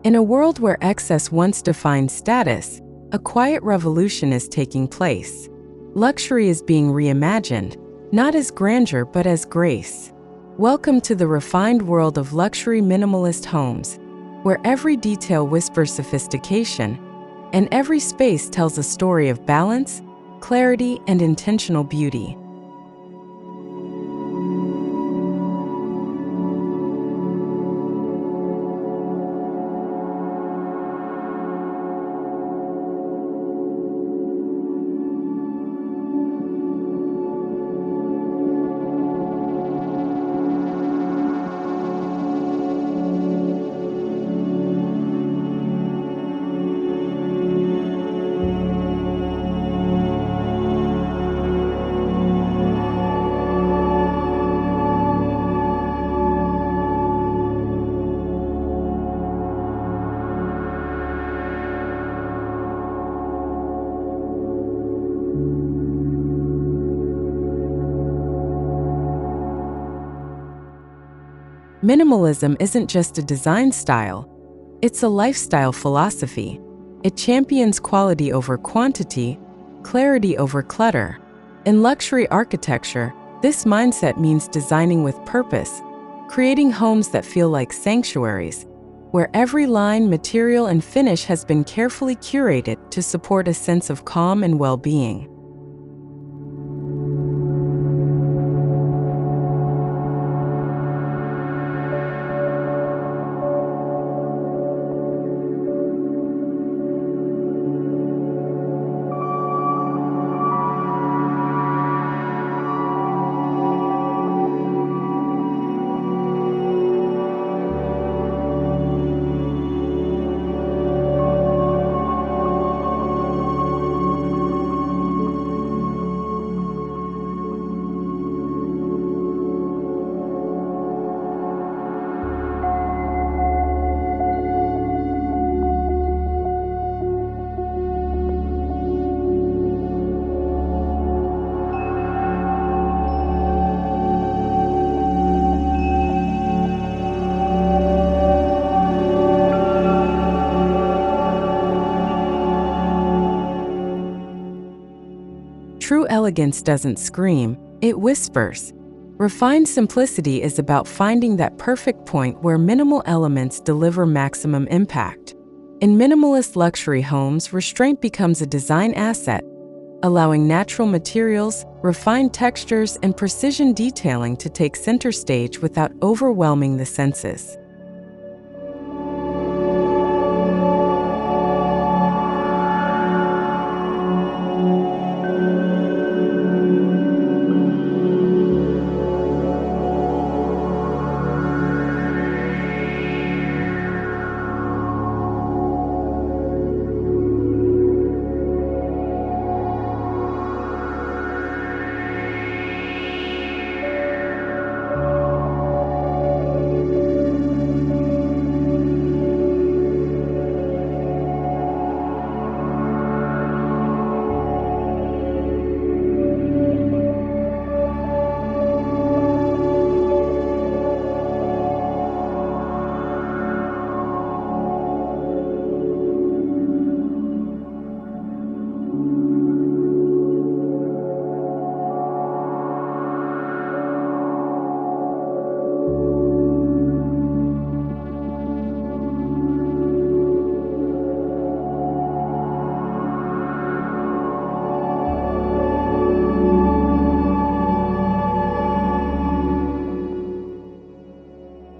In a world where excess once defined status, a quiet revolution is taking place. Luxury is being reimagined, not as grandeur but as grace. Welcome to the refined world of luxury minimalist homes, where every detail whispers sophistication, and every space tells a story of balance, clarity, and intentional beauty. Minimalism isn't just a design style, it's a lifestyle philosophy. It champions quality over quantity, clarity over clutter. In luxury architecture, this mindset means designing with purpose, creating homes that feel like sanctuaries, where every line, material, and finish has been carefully curated to support a sense of calm and well-being. True elegance doesn't scream, it whispers. Refined simplicity is about finding that perfect point where minimal elements deliver maximum impact. In minimalist luxury homes, restraint becomes a design asset, allowing natural materials, refined textures, and precision detailing to take center stage without overwhelming the senses.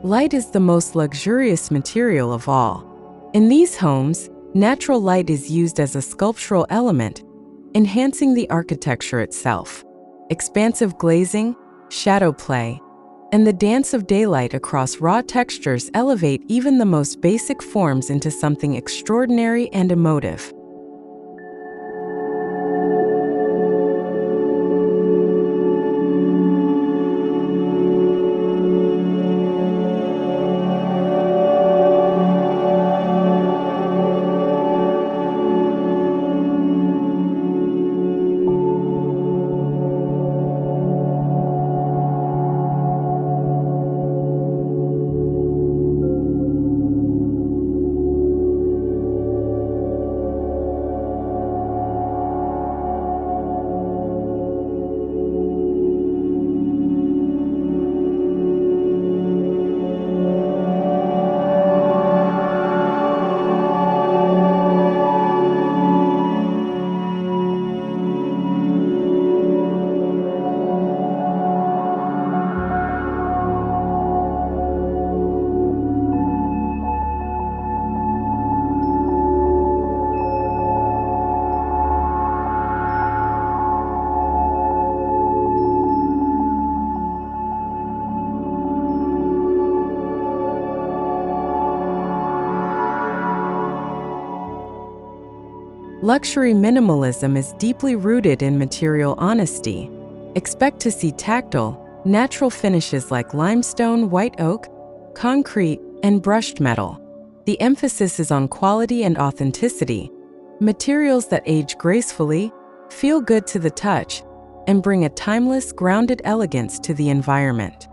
Light is the most luxurious material of all. In these homes, natural light is used as a sculptural element, enhancing the architecture itself. Expansive glazing, shadow play, and the dance of daylight across raw textures elevate even the most basic forms into something extraordinary and emotive. Luxury minimalism is deeply rooted in material honesty. Expect to see tactile, natural finishes like limestone, white oak, concrete, and brushed metal. The emphasis is on quality and authenticity, materials that age gracefully, feel good to the touch, and bring a timeless, grounded elegance to the environment.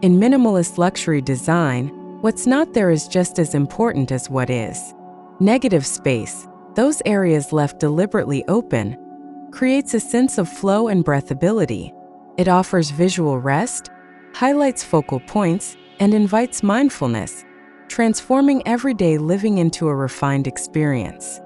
In minimalist luxury design, what's not there is just as important as what is. Negative space, those areas left deliberately open, creates a sense of flow and breathability. It offers visual rest, highlights focal points, and invites mindfulness, transforming everyday living into a refined experience.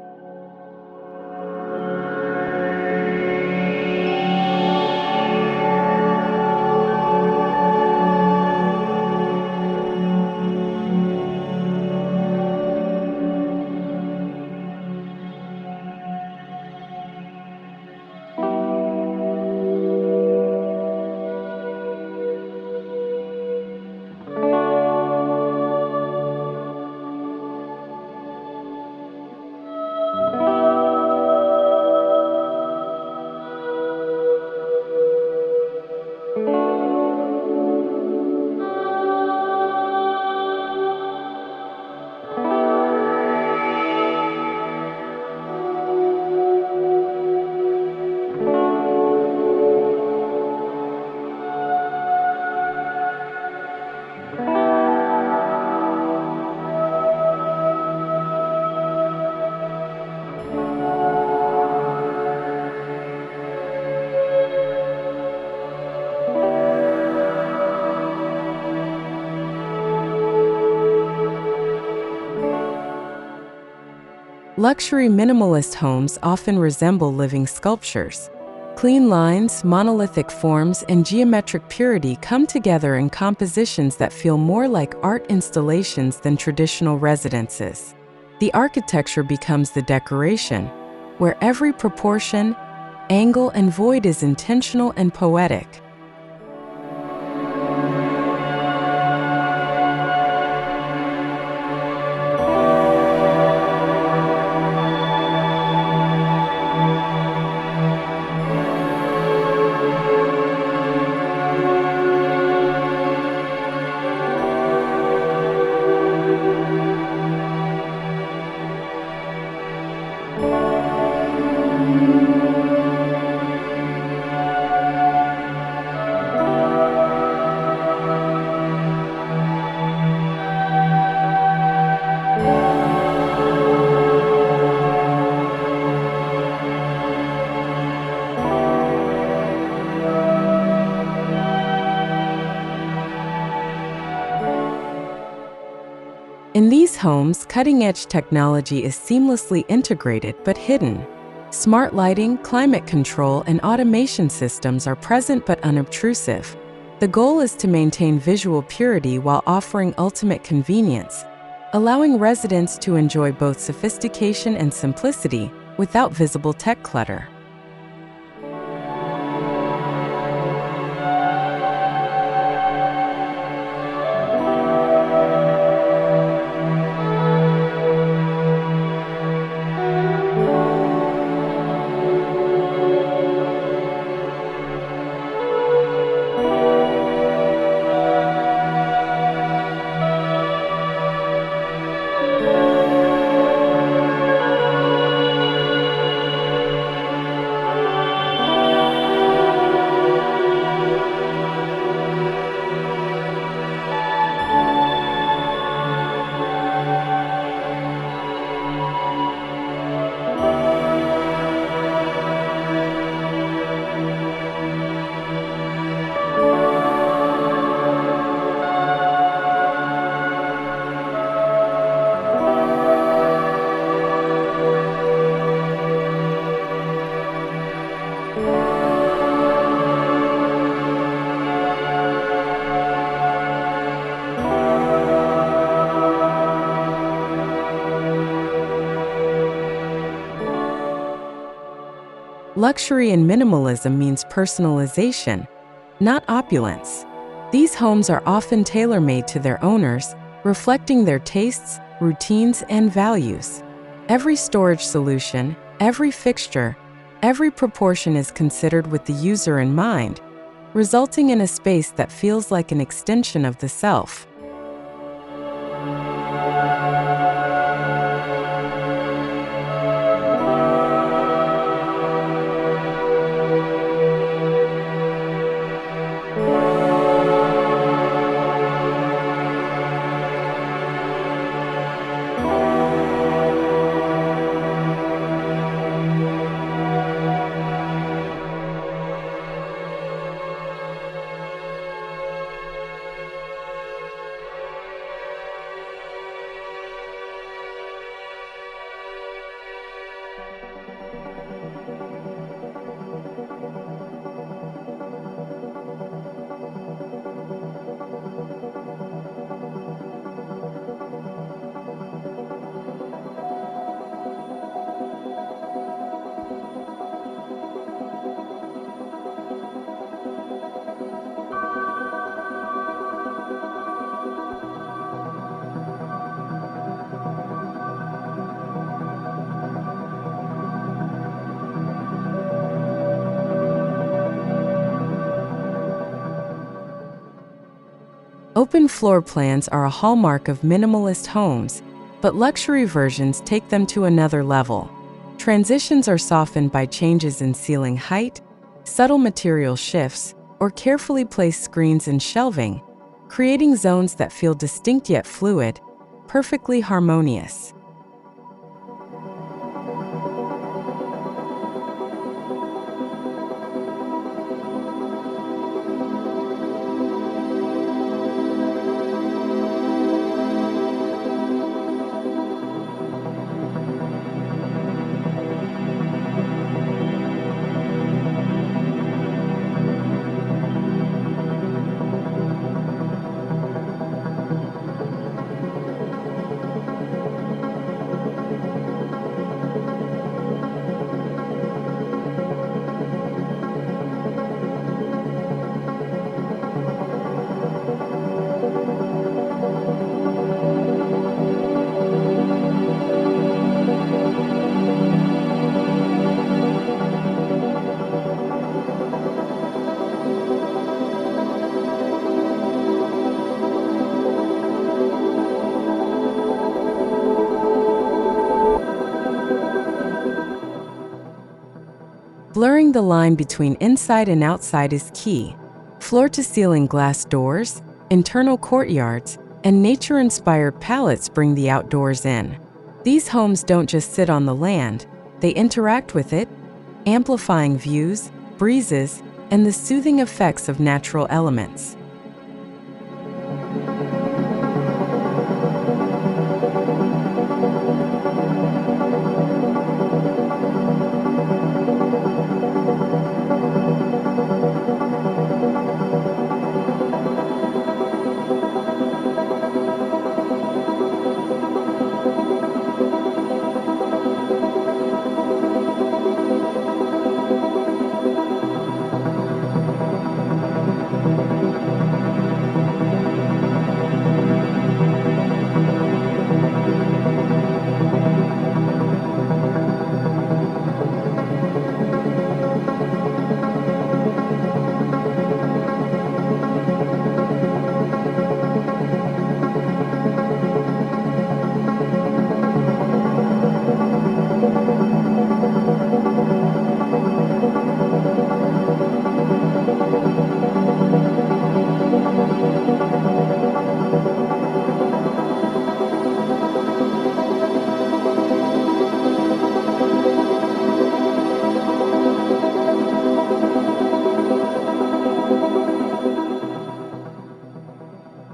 Luxury minimalist homes often resemble living sculptures. Clean lines, monolithic forms, and geometric purity come together in compositions that feel more like art installations than traditional residences. The architecture becomes the decoration, where every proportion, angle, and void is intentional and poetic. In these homes, cutting-edge technology is seamlessly integrated but hidden. Smart lighting, climate control, and automation systems are present but unobtrusive. The goal is to maintain visual purity while offering ultimate convenience, allowing residents to enjoy both sophistication and simplicity without visible tech clutter. Luxury and minimalism means personalization, not opulence. These homes are often tailor-made to their owners, reflecting their tastes, routines, and values. Every storage solution, every fixture, every proportion is considered with the user in mind, resulting in a space that feels like an extension of the self. Open floor plans are a hallmark of minimalist homes, but luxury versions take them to another level. Transitions are softened by changes in ceiling height, subtle material shifts, or carefully placed screens and shelving, creating zones that feel distinct yet fluid, perfectly harmonious. Blurring the line between inside and outside is key. Floor-to-ceiling glass doors, internal courtyards, and nature-inspired palettes bring the outdoors in. These homes don't just sit on the land, they interact with it, amplifying views, breezes, and the soothing effects of natural elements.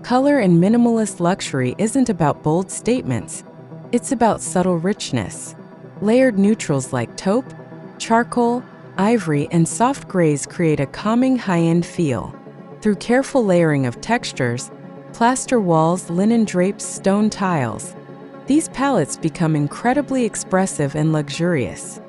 Color in minimalist luxury isn't about bold statements, it's about subtle richness. Layered neutrals like taupe, charcoal, ivory, and soft grays create a calming high-end feel. Through careful layering of textures, plaster walls, linen drapes, stone tiles, these palettes become incredibly expressive and luxurious.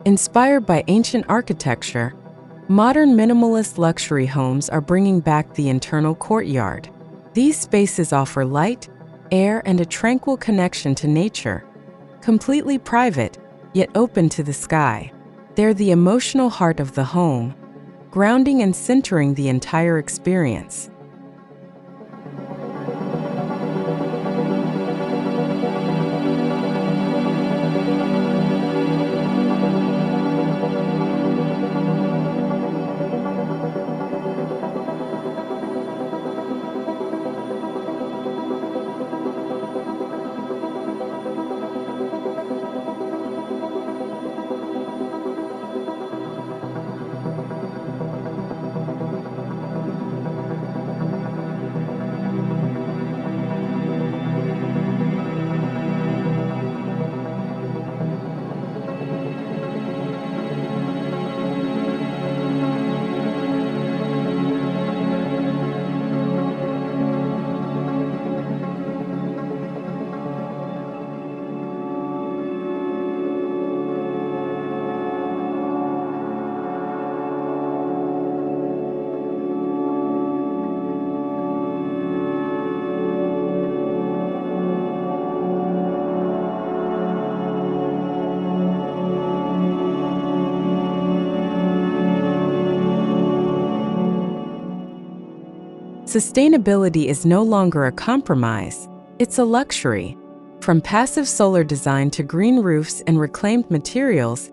Inspired by ancient architecture, modern minimalist luxury homes are bringing back the internal courtyard. These spaces offer light, air, and a tranquil connection to nature, completely private, yet open to the sky. They're the emotional heart of the home, grounding and centering the entire experience. Sustainability is no longer a compromise, it's a luxury. From passive solar design to green roofs and reclaimed materials,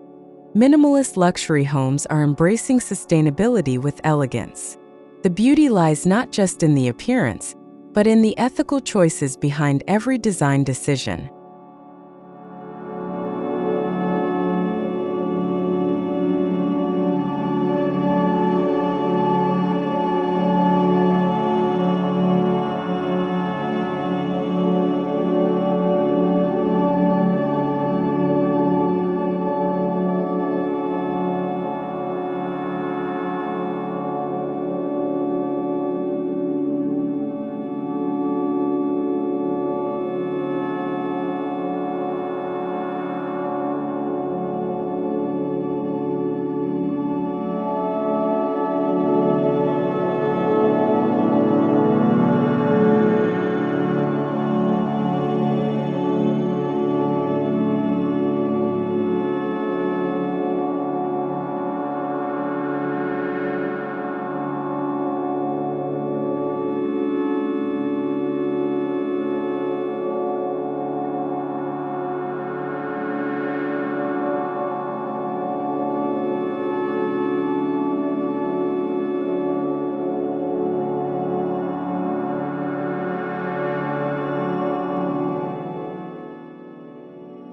minimalist luxury homes are embracing sustainability with elegance. The beauty lies not just in the appearance, but in the ethical choices behind every design decision.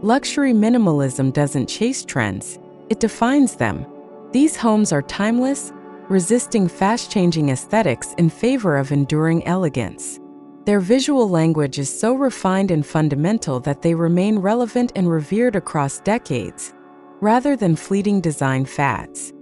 Luxury minimalism doesn't chase trends, it defines them. These homes are timeless, resisting fast-changing aesthetics in favor of enduring elegance. Their visual language is so refined and fundamental that they remain relevant and revered across decades, rather than fleeting design fads.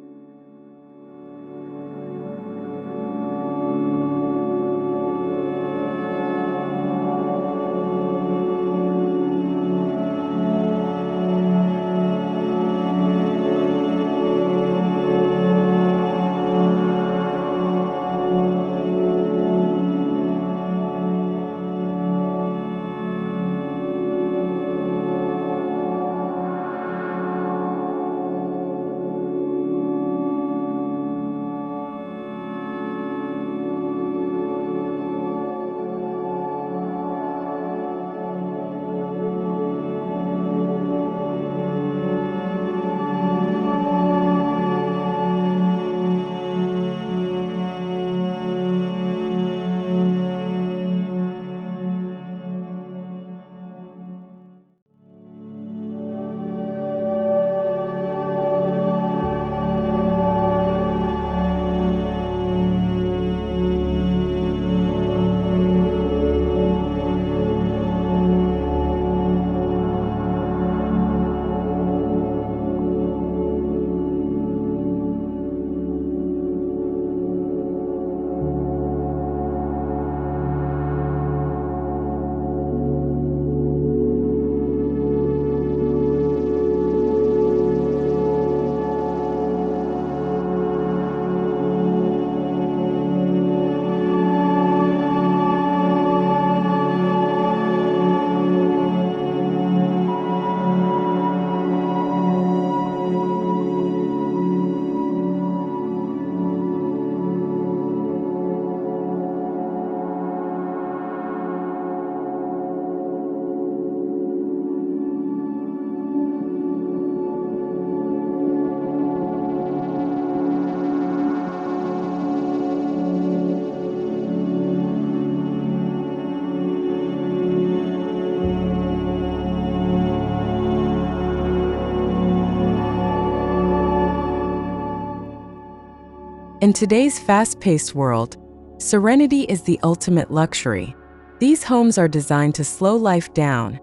In today's fast-paced world, serenity is the ultimate luxury. These homes are designed to slow life down,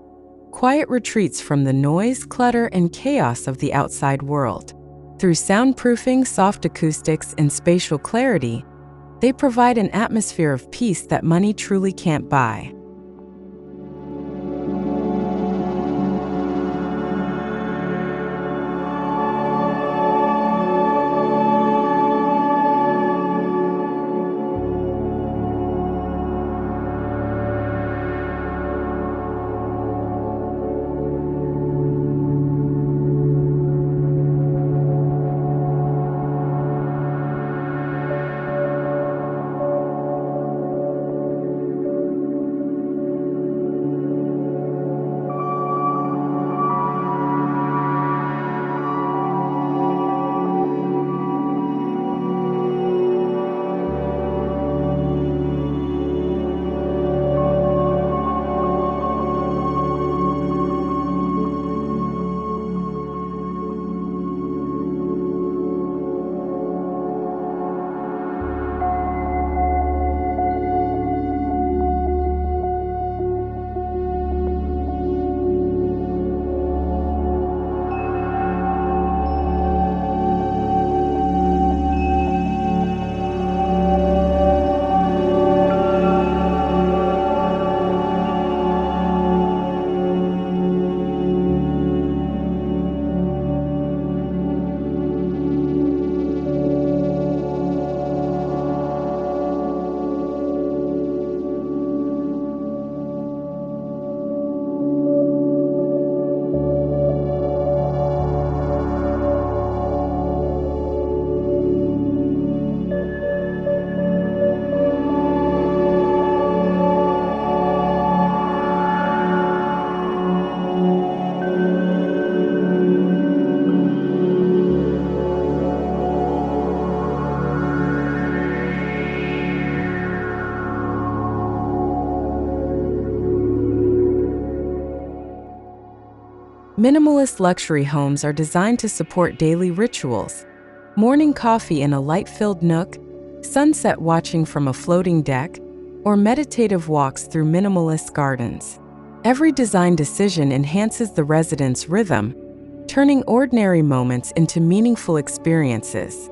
quiet retreats from the noise, clutter, and chaos of the outside world. Through soundproofing, soft acoustics, and spatial clarity, they provide an atmosphere of peace that money truly can't buy. Minimalist luxury homes are designed to support daily rituals: morning coffee in a light-filled nook, sunset watching from a floating deck, or meditative walks through minimalist gardens. Every design decision enhances the resident's rhythm, turning ordinary moments into meaningful experiences.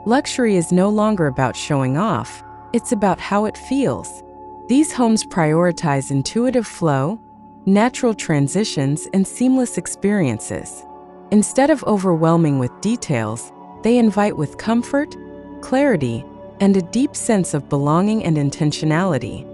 Luxury is no longer about showing off, it's about how it feels. These homes prioritize intuitive flow, natural transitions, and seamless experiences. Instead of overwhelming with details, they invite with comfort, clarity, and a deep sense of belonging and intentionality.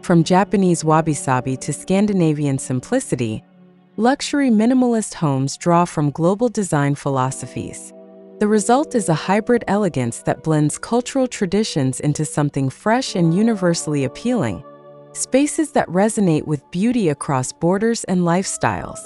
From Japanese wabi-sabi to Scandinavian simplicity, luxury minimalist homes draw from global design philosophies. The result is a hybrid elegance that blends cultural traditions into something fresh and universally appealing, spaces that resonate with beauty across borders and lifestyles.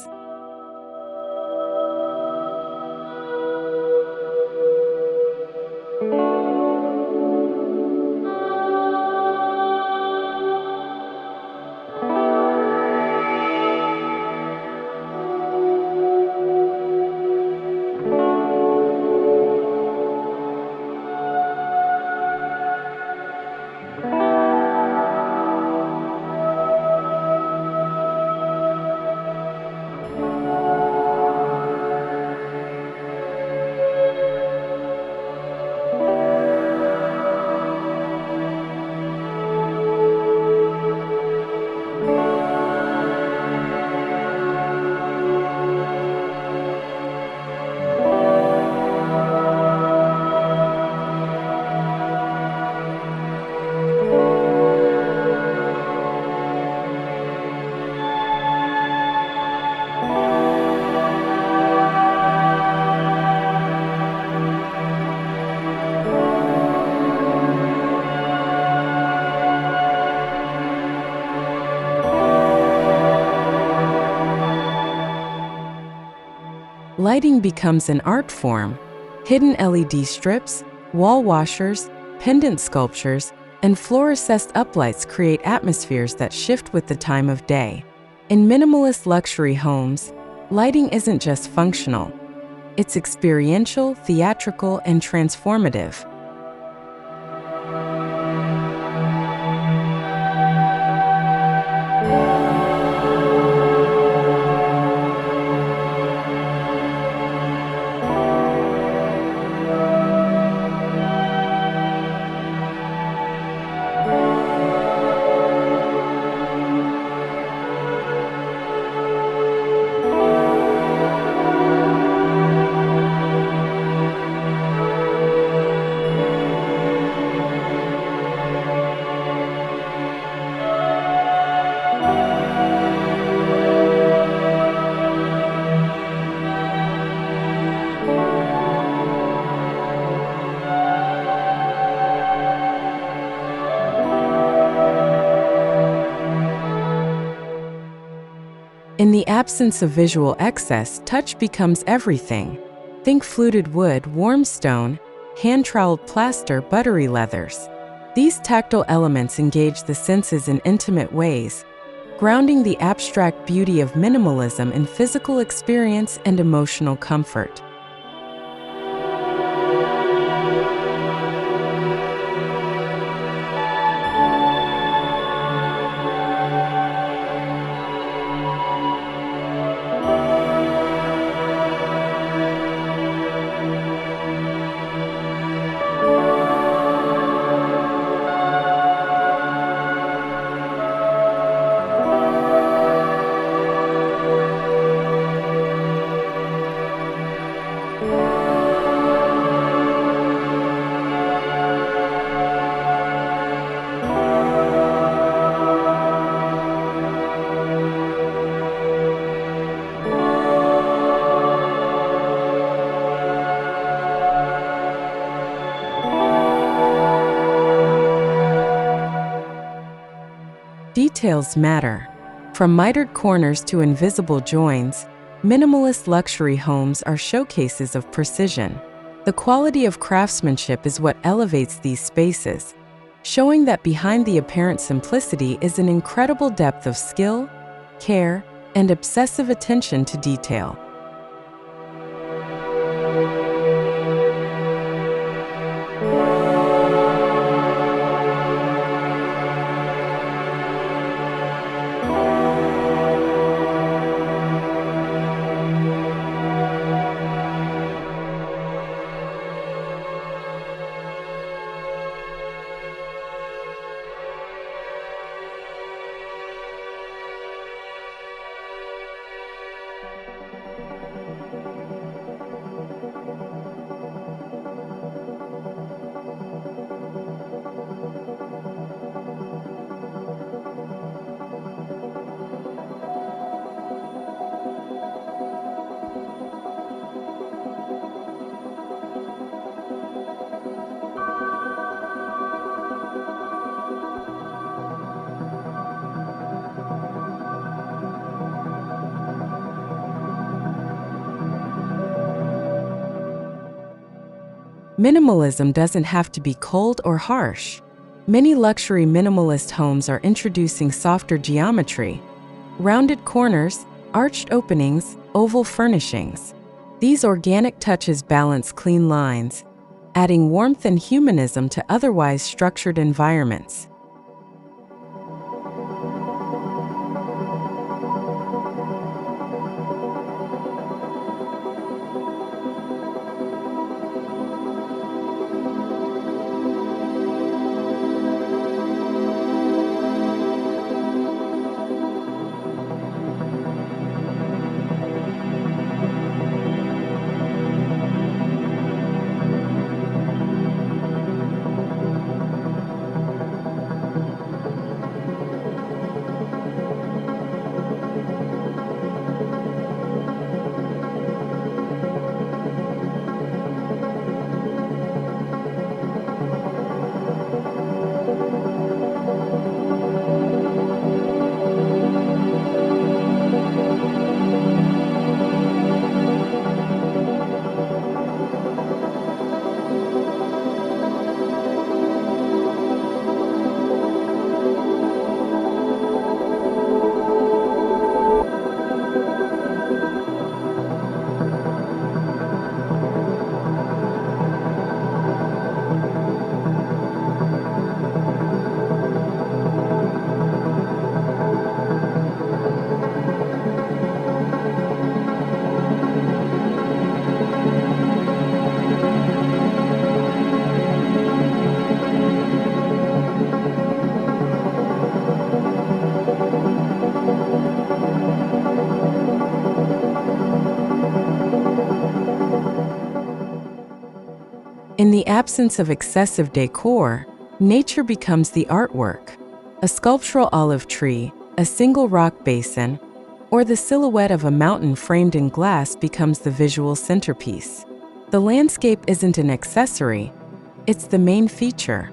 Lighting becomes an art form. Hidden LED strips, wall washers, pendant sculptures, and fluorescent uplights create atmospheres that shift with the time of day. In minimalist luxury homes, lighting isn't just functional. It's experiential, theatrical, and transformative. In the absence of visual excess, touch becomes everything. Think fluted wood, warm stone, hand-troweled plaster, buttery leathers. These tactile elements engage the senses in intimate ways, grounding the abstract beauty of minimalism in physical experience and emotional comfort. Details matter. From mitered corners to invisible joins, minimalist luxury homes are showcases of precision. The quality of craftsmanship is what elevates these spaces, showing that behind the apparent simplicity is an incredible depth of skill, care, and obsessive attention to detail. Minimalism doesn't have to be cold or harsh. Many luxury minimalist homes are introducing softer geometry, rounded corners, arched openings, oval furnishings. These organic touches balance clean lines, adding warmth and humanism to otherwise structured environments. In the absence of excessive decor, nature becomes the artwork. A sculptural olive tree, a single rock basin, or the silhouette of a mountain framed in glass becomes the visual centerpiece. The landscape isn't an accessory, it's the main feature.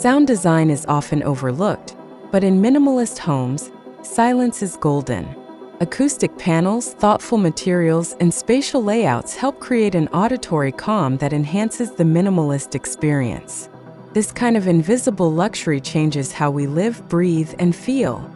Sound design is often overlooked, but in minimalist homes, silence is golden. Acoustic panels, thoughtful materials, and spatial layouts help create an auditory calm that enhances the minimalist experience. This kind of invisible luxury changes how we live, breathe, and feel.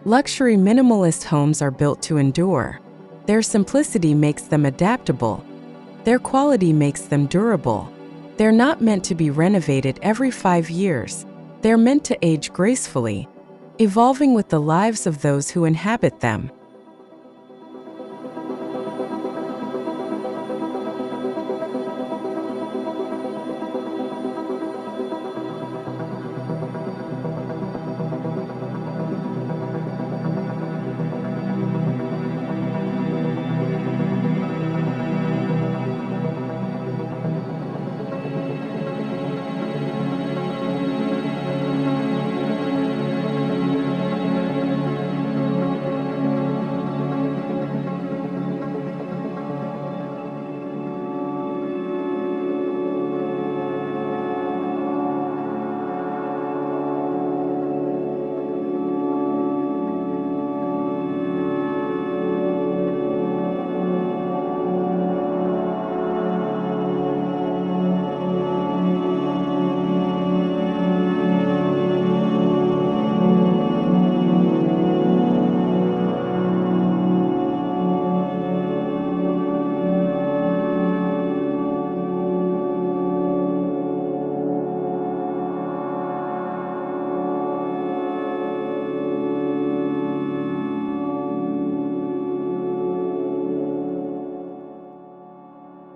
Luxury minimalist homes are built to endure. Their simplicity makes them adaptable. Their quality makes them durable. They're not meant to be renovated every 5 years. They're meant to age gracefully, evolving with the lives of those who inhabit them.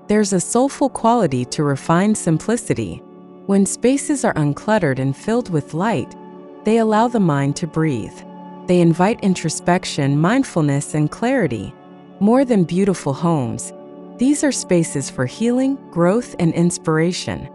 There's a soulful quality to refined simplicity. When spaces are uncluttered and filled with light, they allow the mind to breathe. They invite introspection, mindfulness, and clarity. More than beautiful homes, these are spaces for healing, growth, and inspiration.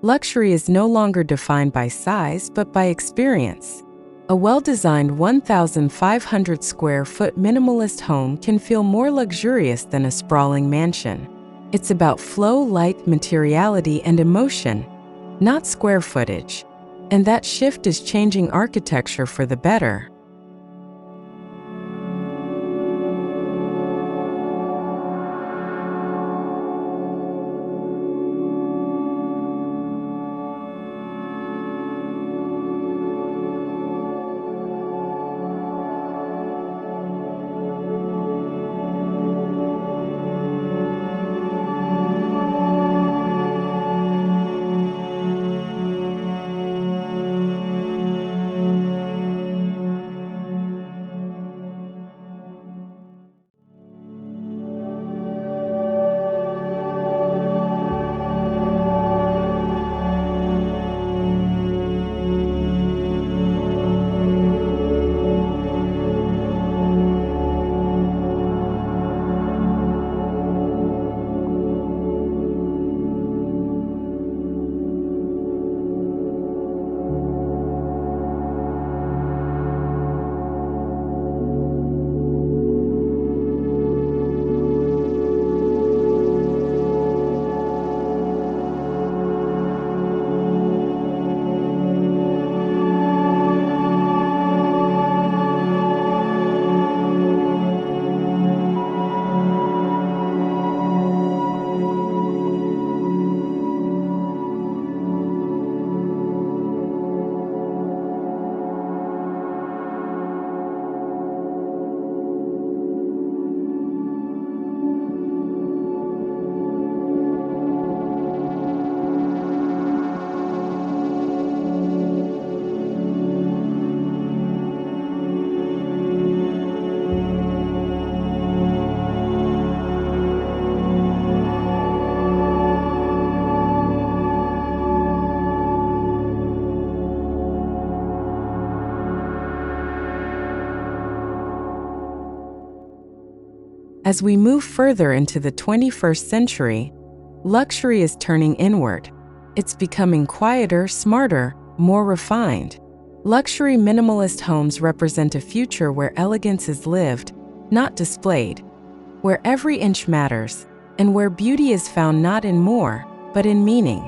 Luxury is no longer defined by size, but by experience. A well-designed 1,500 square foot minimalist home can feel more luxurious than a sprawling mansion. It's about flow, light, materiality, and emotion, not square footage. And that shift is changing architecture for the better. As we move further into the 21st century, luxury is turning inward. It's becoming quieter, smarter, more refined. Luxury minimalist homes represent a future where elegance is lived, not displayed, where every inch matters, and where beauty is found not in more, but in meaning.